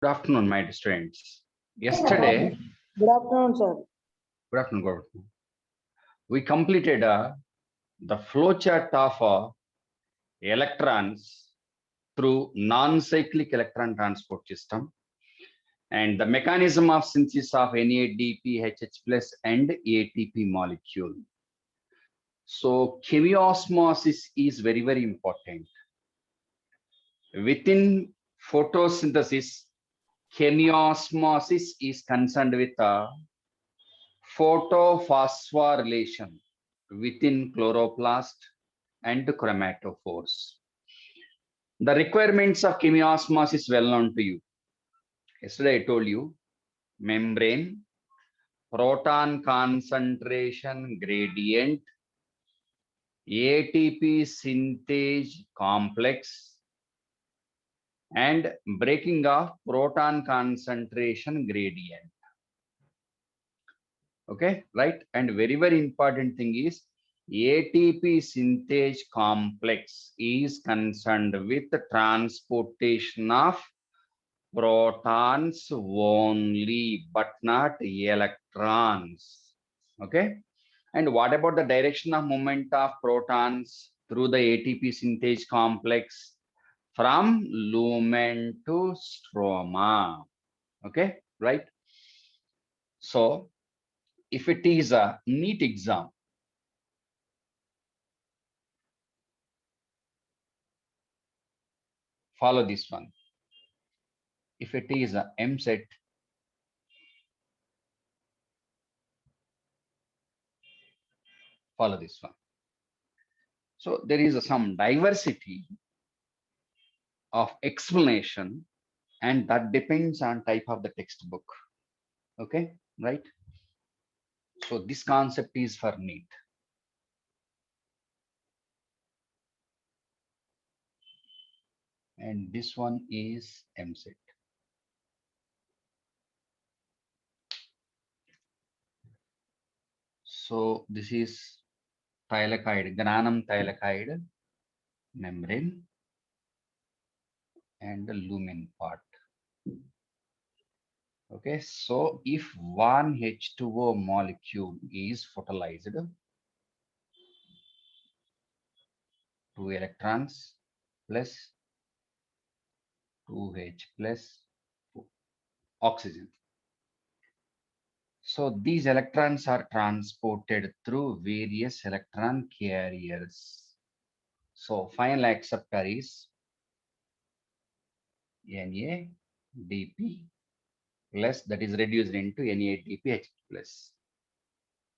Good afternoon, my students. Yesterday, Good afternoon, sir. good afternoon. We completed the flowchart of electrons through non-cyclic electron transport system and the mechanism of synthesis of NADP, HH plus and ATP molecule. So chemiosmosis is very, very important. Within photosynthesis, chemiosmosis is concerned with photophosphorylation within chloroplast and chromatophores. The requirements of chemiosmosis is well known to you. Yesterday I told you membrane, proton concentration gradient, ATP synthase complex, and breaking of proton concentration gradient. Okay, right? And very, very important thing is ATP synthase complex is concerned with the transportation of protons only, but not electrons. Okay. And what about the direction of movement of protons through the ATP synthase complex from lumen to stroma? Okay, right? So if it is a NEET exam, follow this one. If it is a MSET, follow this one. So there is some diversity of explanation, and that depends on type of the textbook. Okay, right? So this concept is for NEET. And this one is MSET. So this is thylakoid, granum thylakoid membrane and the lumen part. Okay, so if one H2O molecule is photolyzed, 2 electrons plus 2H plus oxygen. So these electrons are transported through various electron carriers. So final acceptor is NADP plus, that is reduced into NADPH plus.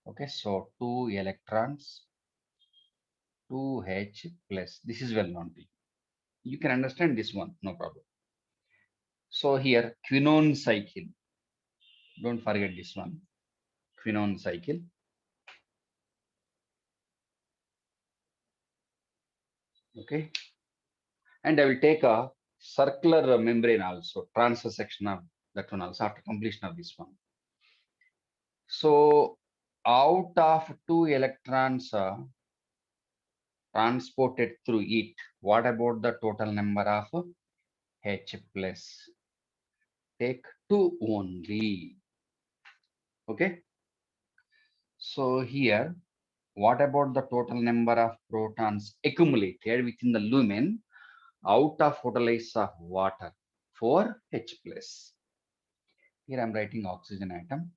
Okay, so 2 electrons, 2H plus. This is well known to you. You can understand this one, no problem. So here, quinone cycle. Don't forget this one. Quinone cycle. Okay. And I will take a circular membrane also, transfer section of that one also after completion of this one. So out of 2 electrons transported through it, what about the total number of H plus? Take 2 only. Okay. So here, what about the total number of protons accumulated within the lumen out of photolysis of water? 4H plus. Here I'm writing oxygen atom.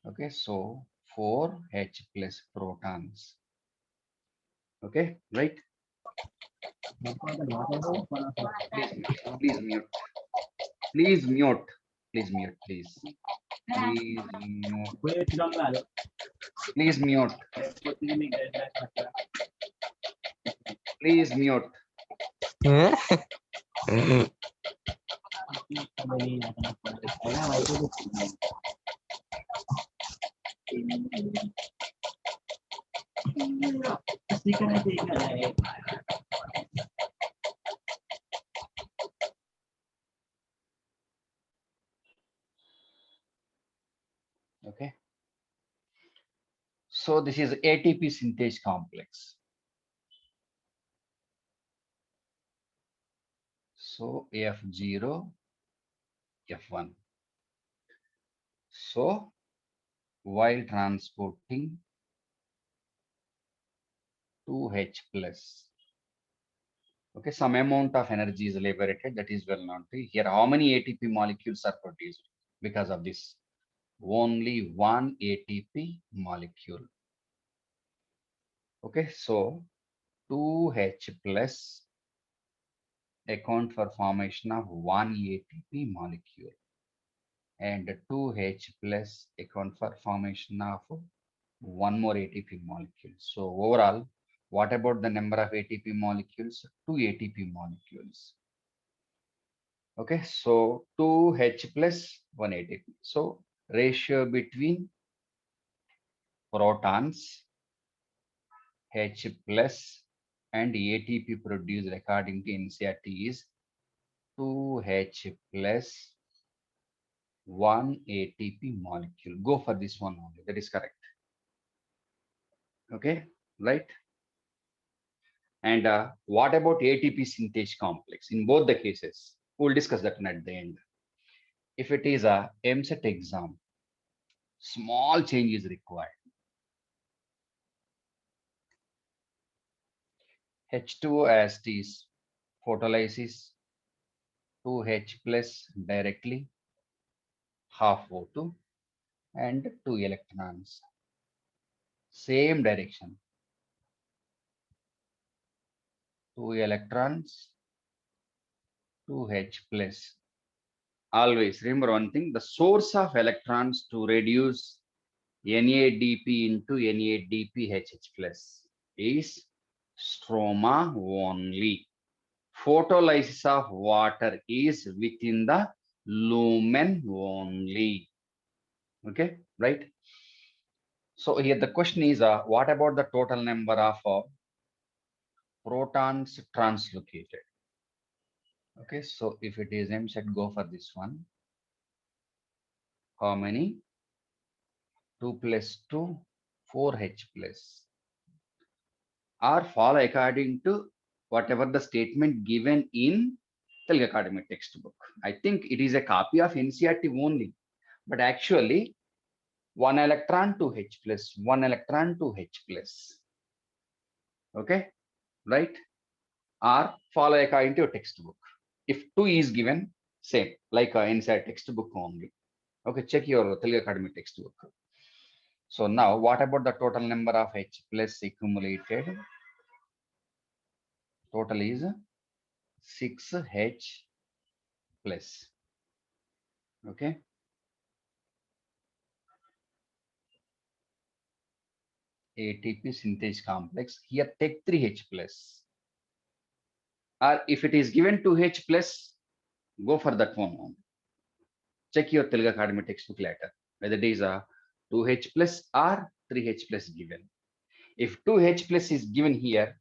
Okay, so 4H plus protons. Okay, right? Please mute. Please mute. Please mute. Please. Please mute. Please mute. Please mute. Okay. So this is ATP synthase complex. So F0, F1. So while transporting 2H plus, okay, some amount of energy is liberated, that is well known to you. Here, how many ATP molecules are produced because of this? Only one ATP molecule. Okay, so 2H plus account for formation of one ATP molecule, and 2H plus account for formation of one more ATP molecule. So overall, what about the number of ATP molecules? Two ATP molecules. Okay, so 2H plus 1 ATP. So ratio between protons H plus and ATP produced according to NCERT is 2H plus 1 ATP molecule. Go for this one only. That is correct. Okay, right? And what about ATP synthase complex? In both the cases, we'll discuss that at the end. If it is a MSET exam, small change is required. H2O as is photolysis, 2H plus directly, half O2, and 2 electrons. Same direction. 2 electrons, 2H plus. Always remember one thing, the source of electrons to reduce NADP into NADPHH plus is stroma only. Photolysis of water is within the lumen only. Okay, right? So here the question is, what about the total number of protons translocated? Okay, so if it is MSET, go for this one. How many? 2 plus 2, 4H plus. Or follow according to whatever the statement given in Telugu Academy textbook. I think it is a copy of NCERT only, but actually 1 electron 2H plus, 1 electron 2H plus. Okay, right? Or follow according to your textbook. If 2 is given, same, like NCERT textbook only. Okay, check your Telugu Academy textbook. So now, what about the total number of H plus accumulated? Total is 6H plus. Okay. ATP synthase complex. Here, take 3H plus. Or if it is given 2H plus, go for that one. Check your Telugu Academy textbook later, whether it is a 2H plus or 3H plus given. If 2H plus is given here,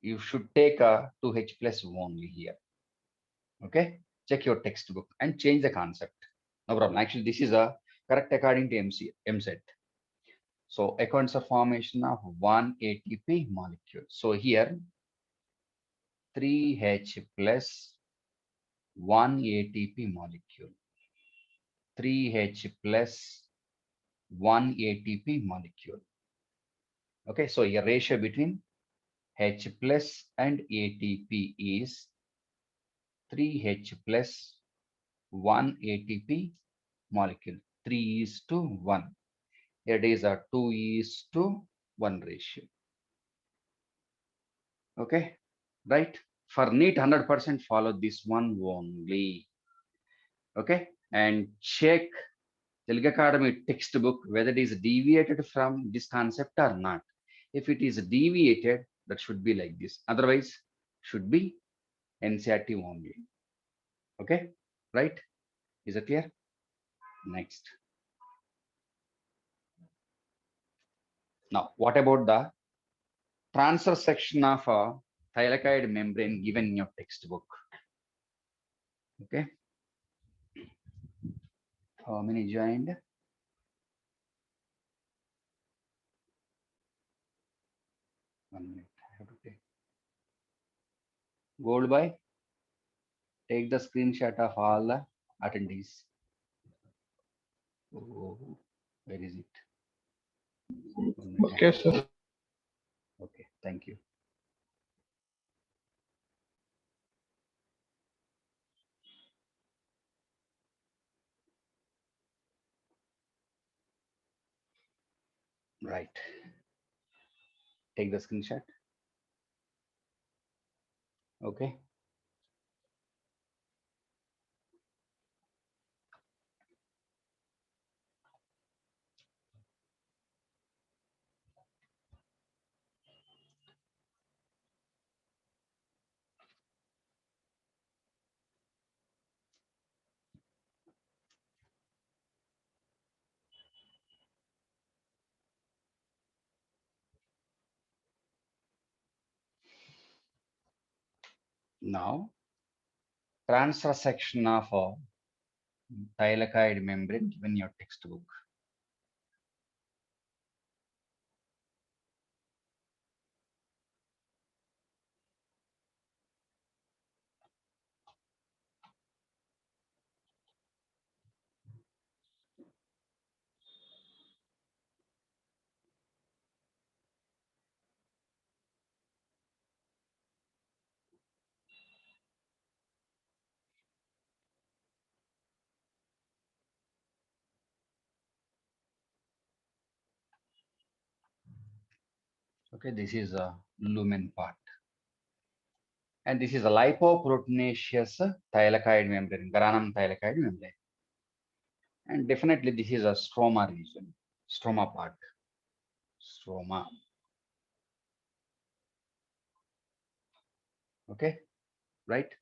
you should take a 2H plus only here. Okay, check your textbook and change the concept. No problem. Actually, this is a correct according to MSET. So accounts of formation of one ATP molecule. So here 3H plus one ATP molecule. 3H plus one ATP molecule. Okay, so your ratio between H plus and ATP is 3H plus 1 ATP molecule. 3:1. It is a 2:1 ratio. Okay, right? For NEET 100% follow this one only. Okay, and check Telugu Academy textbook whether it is deviated from this concept or not. If it is deviated, that should be like this. Otherwise, should be NCERT only. Okay, right? Is it clear? Next. Now, what about the transfer section of a thylakoid membrane given in your textbook? Okay. How many joined? One minute. I have to take. Gold by. Take the screenshot of all the attendees. Oh, where is it? Okay, sir. Okay, thank you. Right. Take the screenshot. Okay. Now, transfer section of thylakoid membrane given your textbook. Okay, this is a lumen part. And this is a lipoproteinaceous thylakoid membrane, granum thylakoid membrane. And definitely this is a stroma region, stroma part, stroma. Okay, right?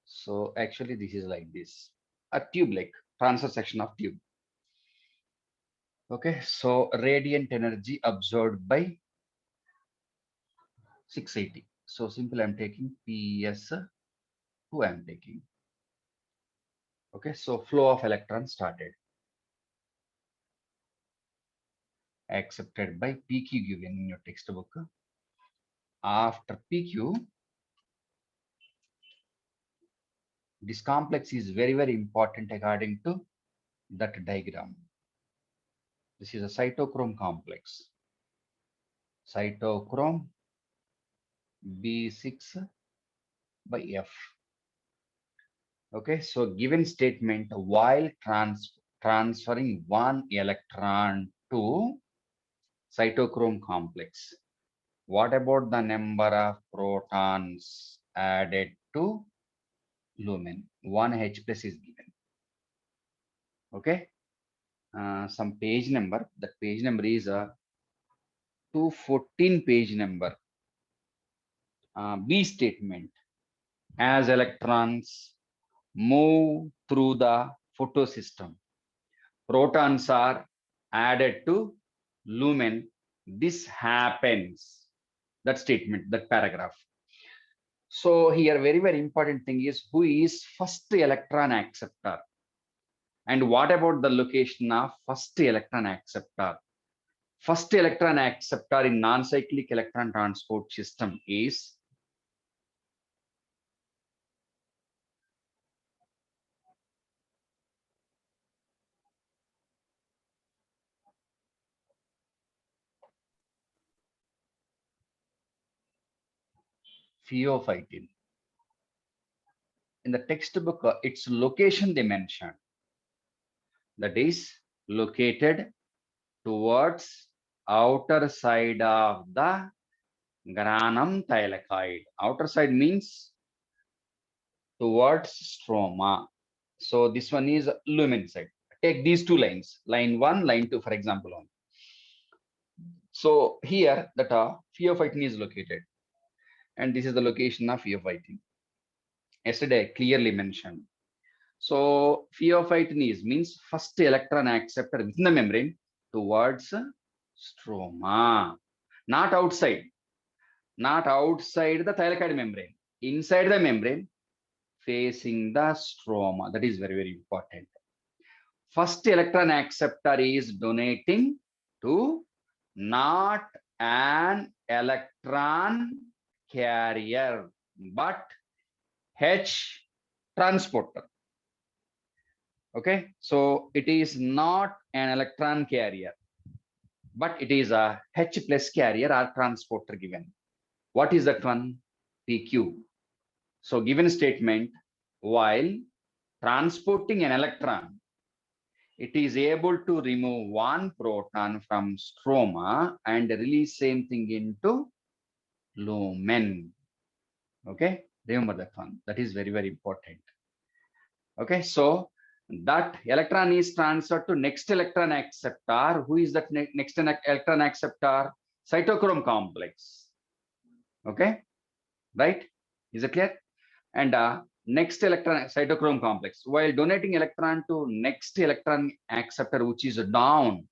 So actually this is like this, a tube like transfer section of tube. Okay, so radiant energy absorbed by 680. So simple, I'm taking PS2, I'm taking. Okay, so flow of electrons started, accepted by PQ given in your textbook. After PQ, this complex is very, very important according to that diagram. This is a cytochrome complex. Cytochrome B6 by F. Okay, so given statement, while transferring one electron to cytochrome complex, what about the number of protons added to lumen? 1H plus is given. Okay, some page number. That page number is 214 page number. B statement. As electrons move through the photosystem, protons are added to lumen. This happens. That statement, that paragraph. So here, very, very important thing is who is first electron acceptor. And what about the location of first electron acceptor? First electron acceptor in non-cyclic electron transport system is pheophytin. In the textbook, its location they mentioned. That is located towards outer side of the granum thylakoid. Outer side means towards stroma. So this one is lumen side. Take these two lines, line 1, line 2, for example. On. So here that pheophytin is located. And this is the location of pheophytin. Yesterday I clearly mentioned. So pheophytin is means first electron acceptor within the membrane towards stroma, not outside, not outside the thylakoid membrane, inside the membrane, facing the stroma. That is very, very important. First electron acceptor is donating to not an electron carrier, but H transporter. Okay, so it is not an electron carrier, but it is a H plus carrier or transporter given. What is that one? PQ. So given statement, while transporting an electron, it is able to remove one proton from stroma and release same thing into lumen. Okay, remember that one. That is very, very important. Okay, so that electron is transferred to next electron acceptor. Who is that next electron acceptor? Cytochrome complex. Okay, right? Is it clear? And next electron cytochrome complex, while donating electron to next electron acceptor, which is down.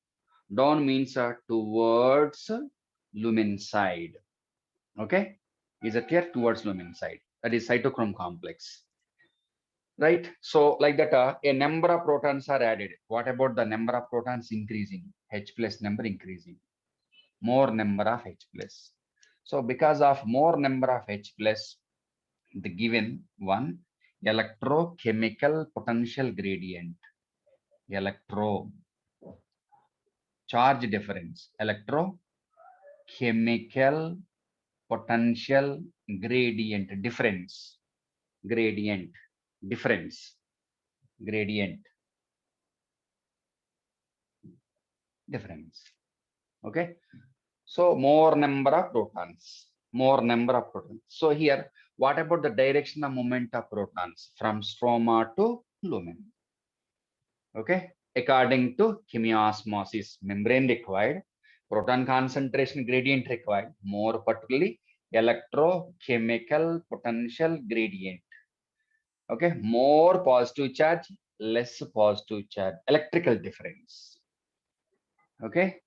Down means towards lumen side. Okay, is it clear? Towards lumen side. That is cytochrome complex. Right, so like that a number of protons are added. What about the number of protons increasing? H plus number increasing, more number of H plus. So because of more number of H plus, the given one, electrochemical potential gradient, electro charge difference, electrochemical potential gradient difference, gradient difference, gradient difference. Okay, so more number of protons, more number of protons. So here, what about the direction of movement of protons from stroma to lumen? Okay, according to chemiosmosis, membrane required, proton concentration gradient required, more particularly electrochemical potential gradient. Okay, more positive charge, less positive charge, electrical difference. Okay,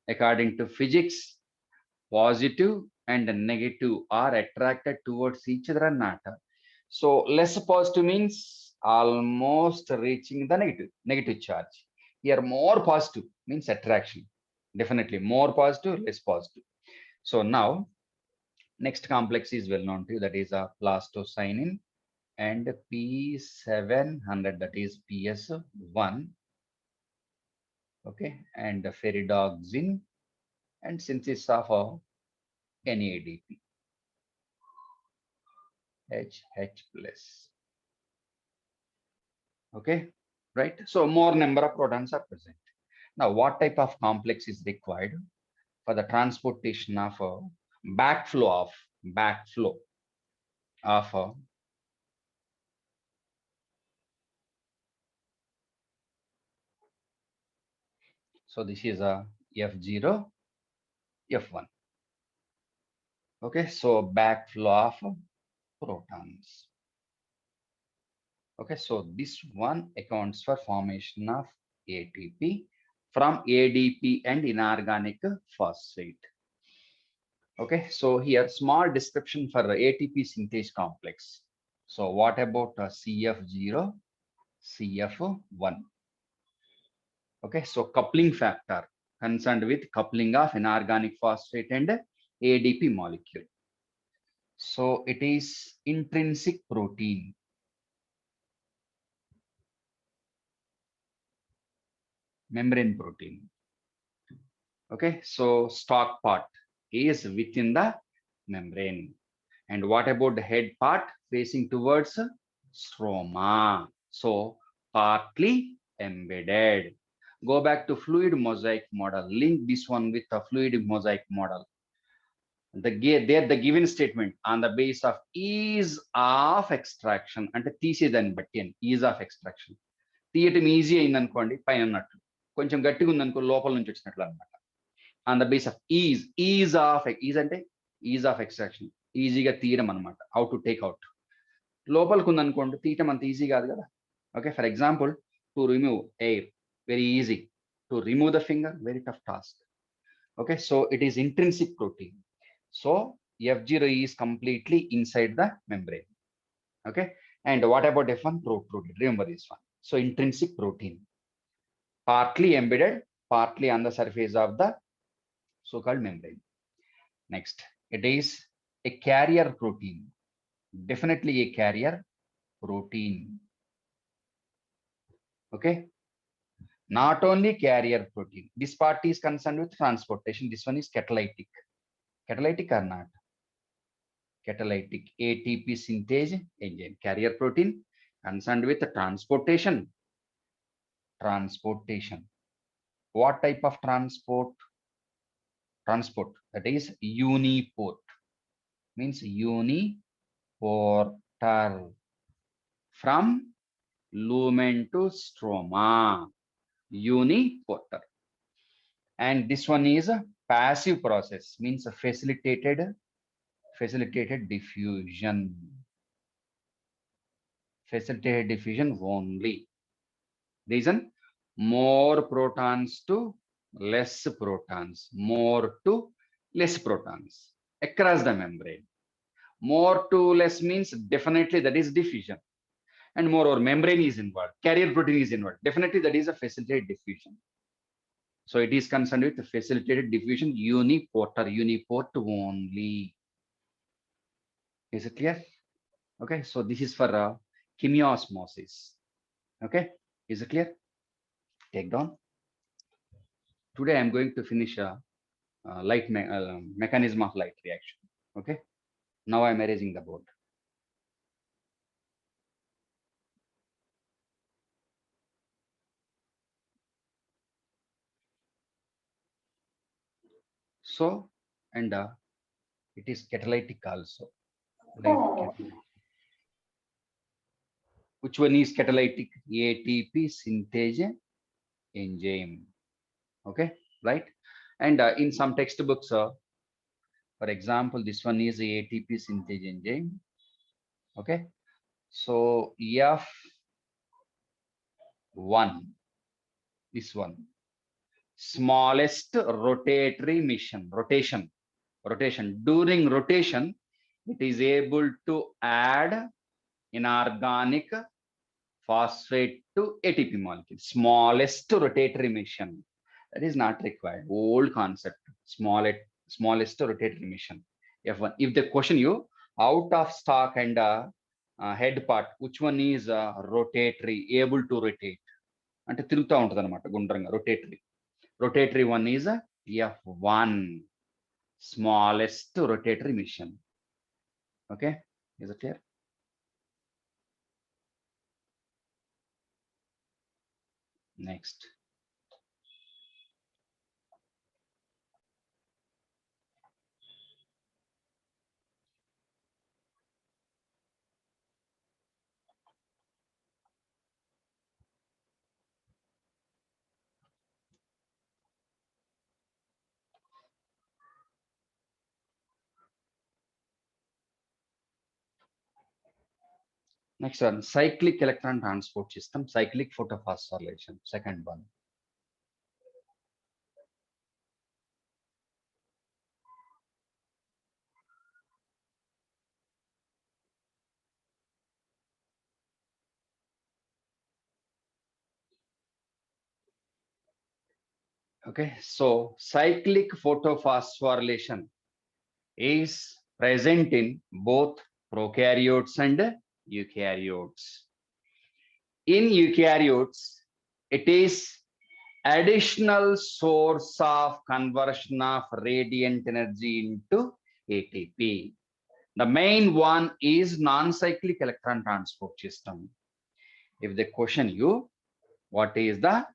according to physics, positive and negative are attracted towards each other and not. So less positive means almost reaching the negative charge. Here more positive means attraction. Definitely more positive, less positive. So now next complex is well known to you, that is a plastocyanin and P700, that is PS1. Okay, and ferridoxin and synthesis of NADP. H plus. Okay, right? So more number of protons are present. Now, what type of complex is required for the transportation of backflow of so this is a F0, F1. Okay, so backflow of protons. Okay, so this one accounts for formation of ATP from ADP and inorganic phosphate. Okay, so here small description for ATP synthase complex. So what about CF0, CF1? Okay, so coupling factor concerned with coupling of inorganic phosphate and ADP molecule. So it is intrinsic protein. Membrane protein. Okay, so stalk part is within the membrane. And what about the head part facing towards stroma? So partly embedded. Go back to fluid mosaic model. Link this one with the fluid mosaic model. The given statement on the base of ease of extraction అంటే తీసేదాన్ని బట్టి అని ease of extraction. తీయటం easy అయింది అనుకోండి పైన ఉన్నట్లు, కొంచెం గట్టిగా ఉంది అనుకో లోపల నుంచి వచ్చినట్లు అనమాట. On the base of is అంటే ఈజ్ ఆఫ్ ఎక్స్ట్రాక్షన్, ఈజీగా తీయడం అనమాట. How to take out. లోపలికి ఉంది అనుకోండి తీయటం అంత ఈజీ కాదు కదా. Okay, for example to remove air very easy, to remove the finger very tough task. Okay, so it is intrinsic protein. So F0 is completely inside the membrane. Okay, and what about F1? Protein. Remember this one. So intrinsic protein, partly embedded, partly on the surface of the so-called membrane. Next, it is a carrier protein. Definitely a carrier protein. Okay. Not only carrier protein. This part is concerned with transportation. This one is catalytic. Catalytic or not? Catalytic ATP synthase enzyme. Carrier protein concerned with transportation. Transportation. What type of transport? Transport. That is uniport. Means uniporter. From lumen to stroma. Uniporter. And this one is a passive process. Means a facilitated diffusion. Facilitated diffusion only. Reason, more protons to less protons, more to less protons across the membrane. More to less means definitely that is diffusion, and more or membrane is involved, carrier protein is involved. Definitely that is a facilitated diffusion. So it is concerned with the facilitated diffusion, uniport only. Is it clear? Okay, so this is for chemiosmosis. Okay, is it clear? Take down. Today I'm going to finish a mechanism of light reaction. Okay, now I'm erasing the board. So, and it is catalytic also. Catalytic. Which one is catalytic? ATP synthase enzyme. Okay, right? And in some textbooks, for example, this one is the ATP synthase enzyme. Okay, so F1, this one, smallest rotatory rotation. During rotation, it is able to add inorganic phosphate to ATP molecule. Smallest rotatory emission. That is not required. Old concept. Smallest rotatory emission. F1. If they question you out of stock and head part, which one is rotatory, able to rotate? అంటే తిరుగుతూ ఉంటుంది అనమాట గుండ్రంగా rotatory. Rotatory one is F1, smallest rotatory emission. Okay, is it clear? Next. Next one, cyclic electron transport system, cyclic photophosphorylation, second one. Okay, so cyclic photophosphorylation is present in both prokaryotes and eukaryotes. In eukaryotes, it is additional source of conversion of radiant energy into ATP. The main one is non-cyclic electron transport system. If they question you, what is the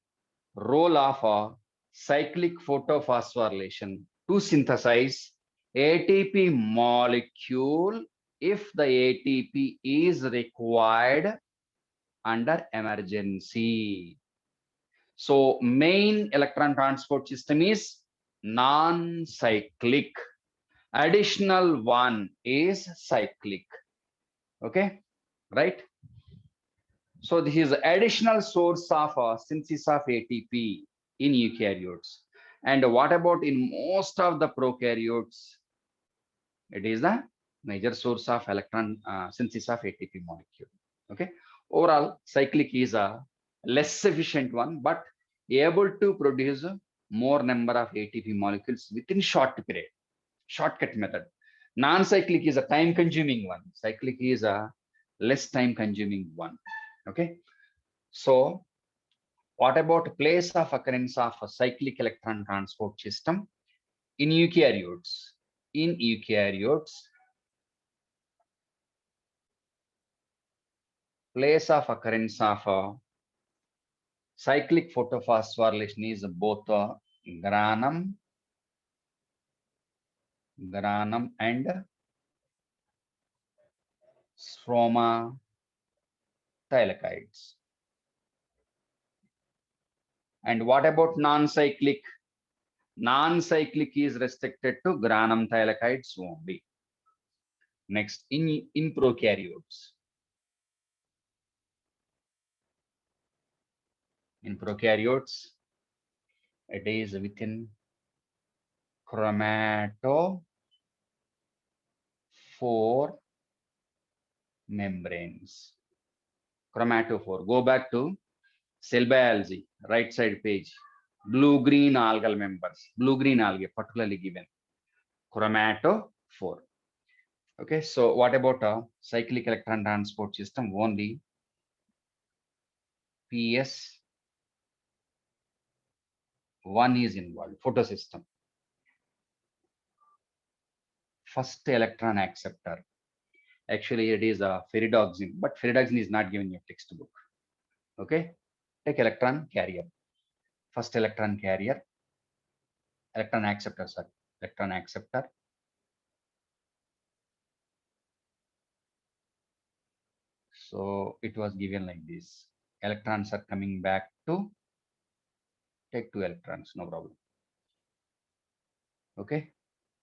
role of a cyclic photophosphorylation to synthesize ATP molecule if the ATP is required under emergency? So main electron transport system is non-cyclic. Additional one is cyclic. Okay, right? So this is additional source of synthesis of ATP in eukaryotes. And what about in most of the prokaryotes? It is the major source of electron synthesis of ATP molecule. Okay. Overall, cyclic is a less efficient one, but able to produce more number of ATP molecules within short period. Shortcut method. Non-cyclic is a time-consuming one. Cyclic is a less time-consuming one. Okay. So What about place of occurrence of a cyclic electron transport system in eukaryotes? In eukaryotes, place of occurrence of a cyclic photophosphorylation is both granum and stroma thylakoids. And what about non-cyclic? Non-cyclic is restricted to granum thylakoids only. Next, in prokaryotes. In prokaryotes, it is within chromatophore membranes. Chromatophore. Go back to cell biology, right side page. Blue-green algal members. Blue-green algae, particularly given. Chromatophore. Okay, so what about a cyclic electron transport system? Only PS1 is involved. Photosystem. First electron acceptor. Actually, it is a ferridoxin, but ferridoxin is not given in your textbook. Okay, take electron carrier. First electron carrier, electron acceptor, sorry, electron acceptor. So it was given like this. Electrons are coming back to take 2 electrons, no problem. Okay,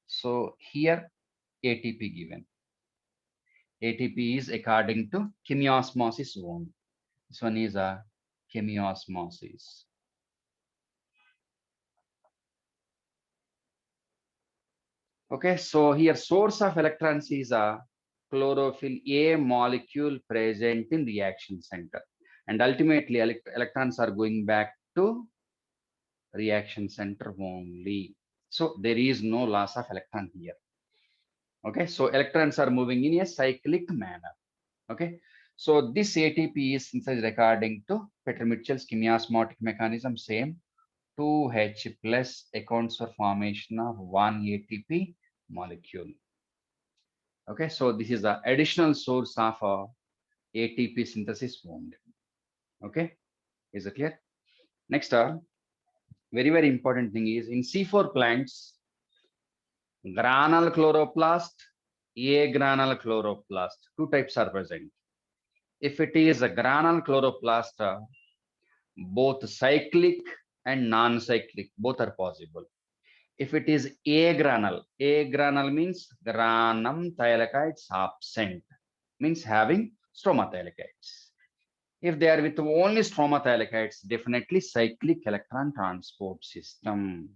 so here ATP given. ATP is according to chemiosmosis only. This one is a chemiosmosis. Okay, so here source of electrons is a chlorophyll A molecule present in reaction center. And ultimately electrons are going back to reaction center only. So there is no loss of electron here. Okay, so electrons are moving in a cyclic manner. Okay, so this ATP is synthesized according to Peter-Mitchell's chemiosmotic mechanism, same. 2H plus accounts for formation of 1 ATP molecule. Okay, so this is the additional source of ATP synthesis wound. Okay, is it clear? Next, very important thing is in C4 plants, granule chloroplast, agranule chloroplast, two types are present. If it is a granule chloroplast, both cyclic and non-cyclic, both are possible. If it is agranule means granum thylakoids absent, means having stroma thylakoids. If they are with only stroma thylakoids, definitely cyclic electron transport system.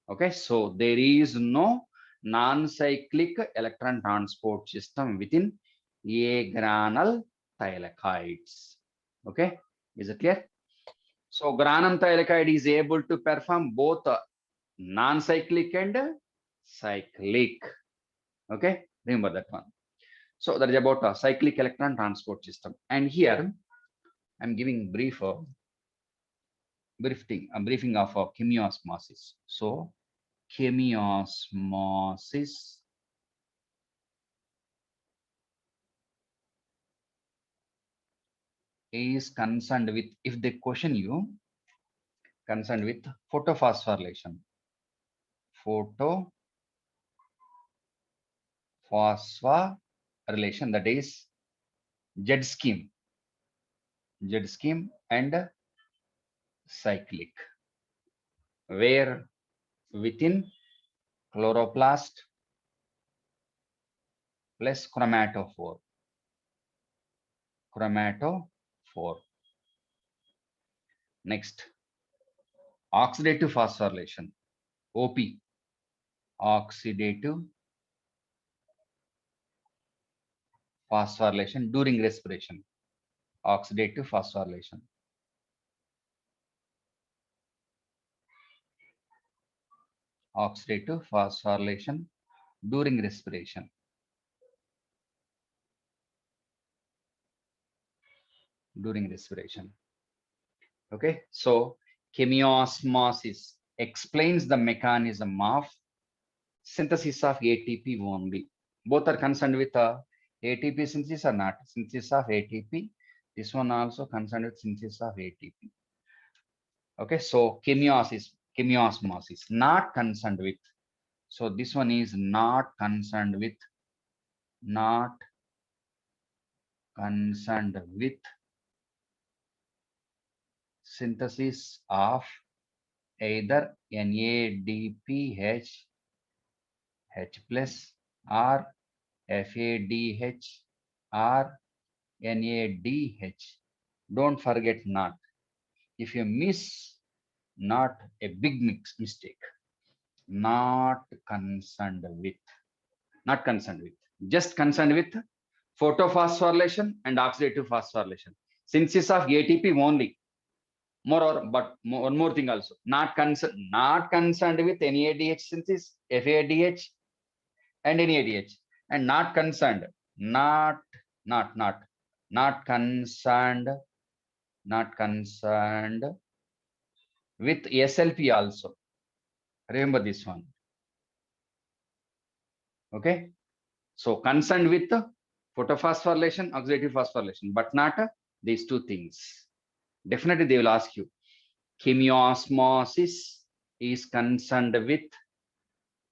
Okay, so there is no non-cyclic electron transport system within agranule thylakoids. Okay, is it clear? So granum thylakoid is able to perform both non-cyclic and cyclic. Okay, remember that one. So that is about a cyclic electron transport system. And here I'm giving briefing of chemiosmosis. So chemiosmosis is concerned with, if they question you, concerned with photophosphorylation. Phosphorylation, that is Z scheme and cyclic, where within chloroplast plus chromatophore. Next, oxidative phosphorylation, OP, oxidative phosphorylation during respiration. Oxidative phosphorylation. Oxidative phosphorylation during respiration. Okay, so chemiosmosis explains the mechanism of synthesis of ATP only. Both are concerned with ATP synthesis or not? Synthesis of ATP. This one also concerned with synthesis of ATP. Okay, so chemiosmosis, not concerned with. So this one is not concerned with, not concerned with synthesis of either NADPH H plus or FADH or NADH. Don't forget not. If you miss not, a big mistake. Not concerned with. Not concerned with. Just concerned with photophosphorylation and oxidative phosphorylation. Synthesis of ATP only. But one more thing also. Not concerned with NADH synthesis, FADH, and NADH, and not concerned. Not concerned. Not concerned with SLP also. Remember this one. Okay. So concerned with photophosphorylation, oxidative phosphorylation, but not these two things. Definitely they will ask you. Chemiosmosis is concerned with,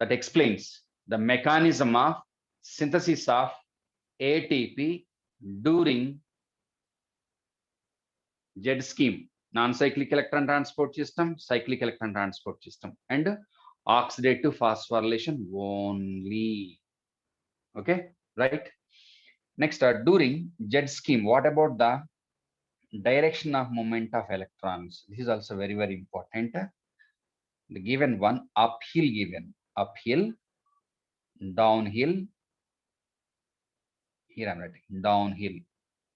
that explains the mechanism of synthesis of ATP during Z scheme, non-cyclic electron transport system, cyclic electron transport system, and oxidative phosphorylation only. Okay, right? Next, during Z scheme, what about the direction of movement of electrons? This is also very, very important. The given one, uphill given, uphill, downhill, here I'm writing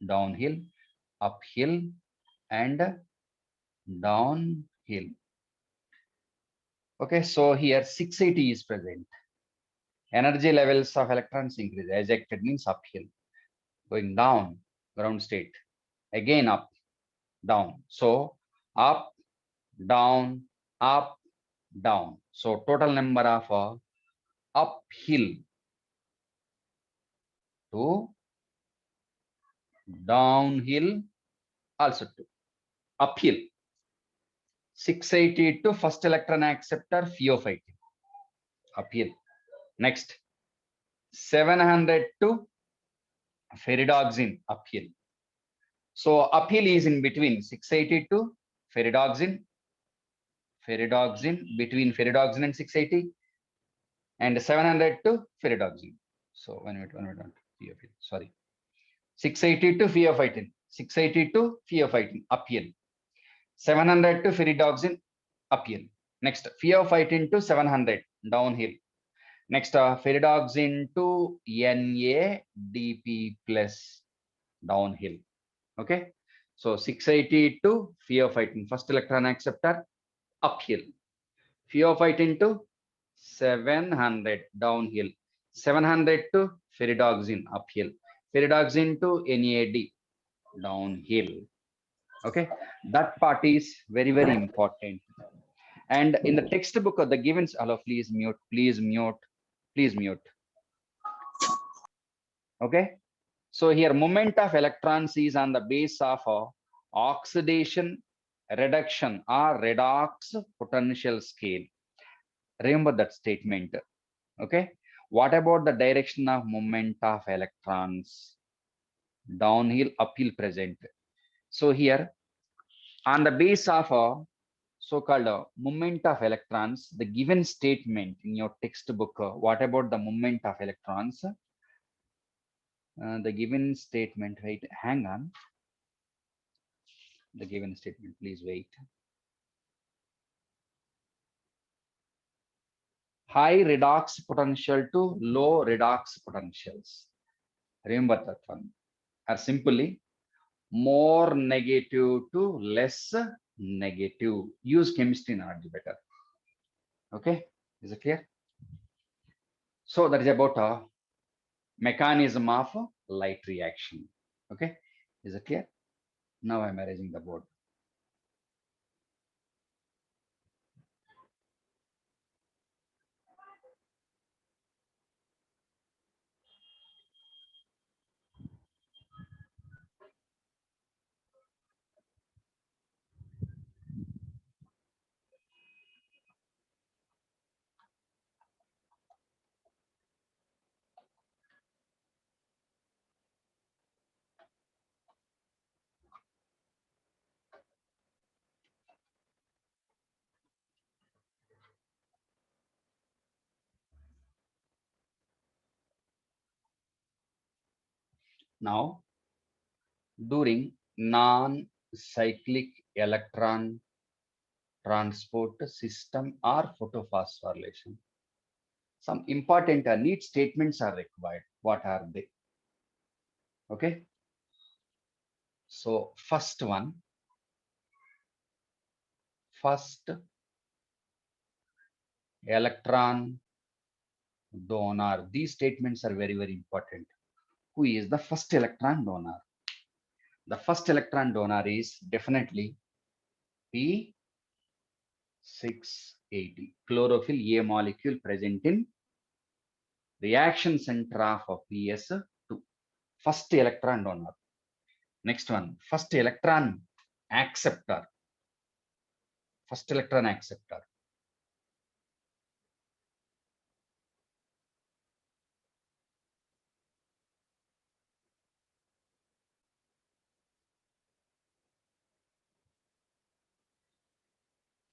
downhill, uphill, and downhill. Okay, so here 680 is present. Energy levels of electrons increase. Ejected means uphill. Going down, ground state. Again up, down. So up, down, up, down. So total number of uphill to downhill also to uphill. 680 to first electron acceptor pheophytin uphill. Next 700 to ferredoxin uphill. So uphill is in between 680 to ferredoxin between ferredoxin and 680, and 700 to ferredoxin. So one minute, sorry, 680 to pheophytin, 680 to pheophytin uphill, 700 to ferredoxin uphill. Next pheophytin to 700 downhill. Next ferredoxin to NADP plus downhill. Okay, so 680 to pheophytin, first electron acceptor uphill, pheophytin to 700 downhill, 700 to ferredoxin uphill, ferredoxin to NAD downhill. Okay, that part is very, very important. And in the textbook of the givens, hello, please mute, please mute, please mute. Okay, so here moment of electrons is on the base of oxidation, reduction, or redox potential scale. Remember that statement. Okay, what about the direction of movement of electrons? Downhill, uphill present. So here on the base of a so-called movement of electrons, the given statement in your textbook, what about the movement of electrons? The given statement, wait, hang on. The given statement, please wait. High redox potential to low redox potentials. Remember that one. Or simply, more negative to less negative. Use chemistry knowledge better. Okay, is it clear? So that is about a mechanism of light reaction. Okay, is it clear? Now I'm erasing the board. Now, during non-cyclic electron transport system or photophosphorylation, some important need statements are required. What are they? Okay. So first one, first electron donor. These statements are very, very important. Who is the first electron donor? The first electron donor is definitely P680, chlorophyll A molecule present in reaction center of PS2. First electron donor. Next one, first electron acceptor. First electron acceptor.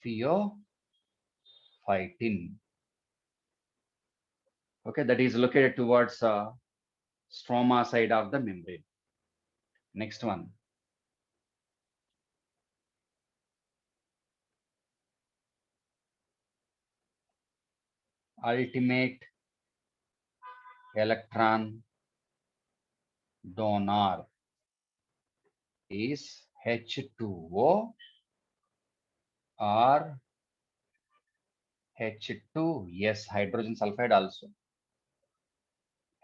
Pheophytin. Okay, that is located towards stroma side of the membrane. Next one. Ultimate electron donor is H2O or H2S, hydrogen sulfide also.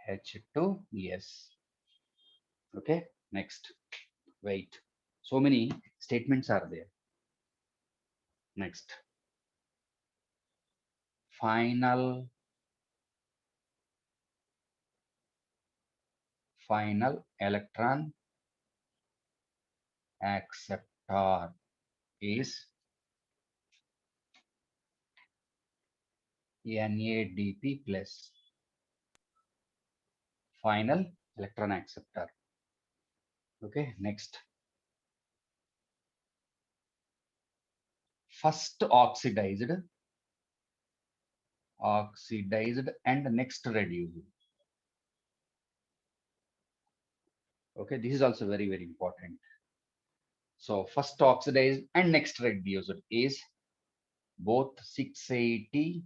H2S. Okay, next. Wait. So many statements are there. Next. Final electron acceptor is NADP plus. Final electron acceptor. Okay, next. First oxidized and next reduced. Okay, this is also very, very important. So first oxidized and next reduced is both 680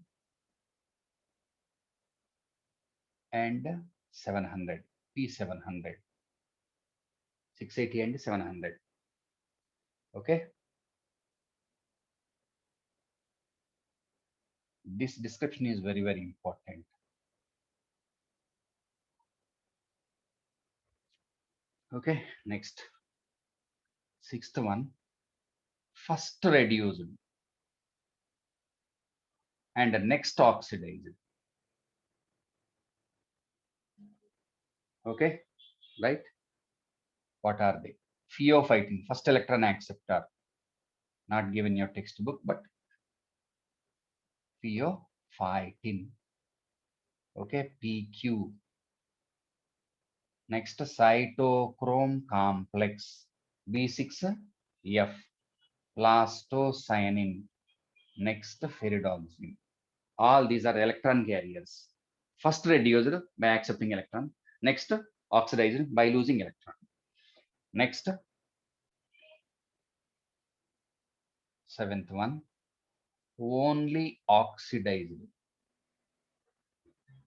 and 700, P700. 680 and 700. Okay. This description is very, very important. Okay, next. Sixth one, first reduced and next oxidized. Okay, right? What are they? Pheophytin, first electron acceptor. Not given your textbook, but pheophytin. Okay, PQ. Next, cytochrome complex B6F, plastocyanin. Next, ferridoxin. All these are electron carriers. First reduced by accepting electron. Next, oxidized by losing electron. Next, seventh one, only oxidized,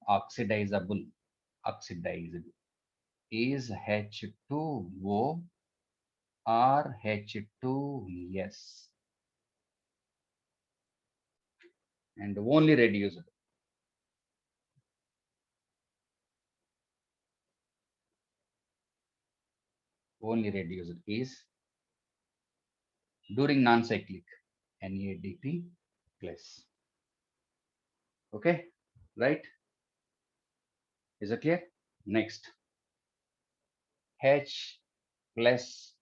oxidizable, oxidized is H2O or H2S, and only reduced. Only reduced is during non-cyclic NADP plus. Okay, right? Is it clear? Next, H plus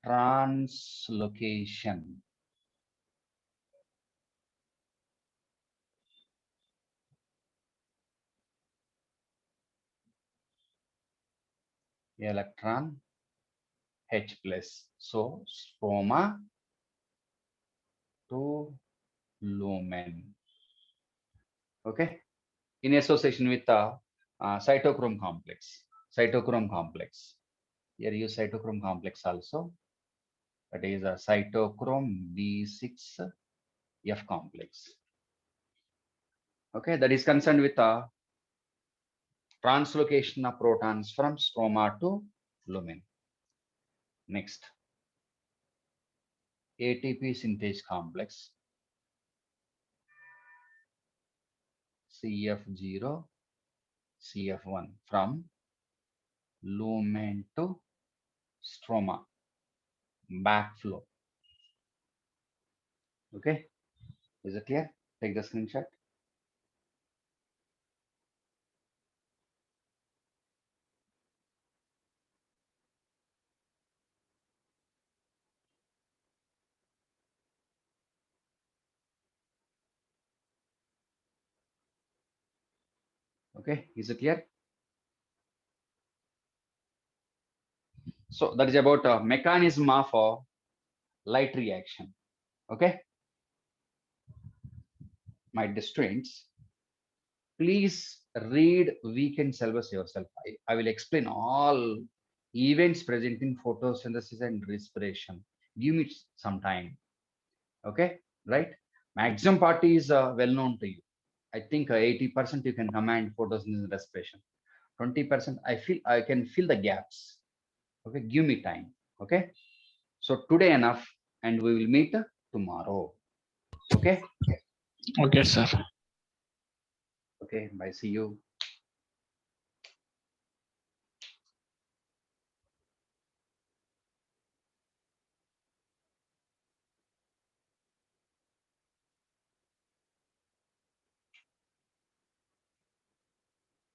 translocation. Electron H plus. So stroma to lumen. Okay, in association with the cytochrome complex. cytochrome complex. Here use cytochrome complex also. That is a cytochrome B6F complex. Okay, that is concerned with a translocation of protons from stroma to lumen. Next, ATP synthase complex, CF0, CF1 from lumen to stroma, backflow. Okay, is it clear? Take the screenshot. Okay, is it clear? So that is about a mechanism of light reaction. Okay, my dear students, please read weekend syllabus yourself. I will explain all events present in photosynthesis and respiration. Give me some time. Okay, right? Maximum part is well known to you. I think 80% you can command photosynthesis and respiration. 20% I feel I can fill the gaps. Okay, give me time. Okay, so today enough, and we will meet tomorrow. Okay. Okay, sir. Okay. Bye. See you.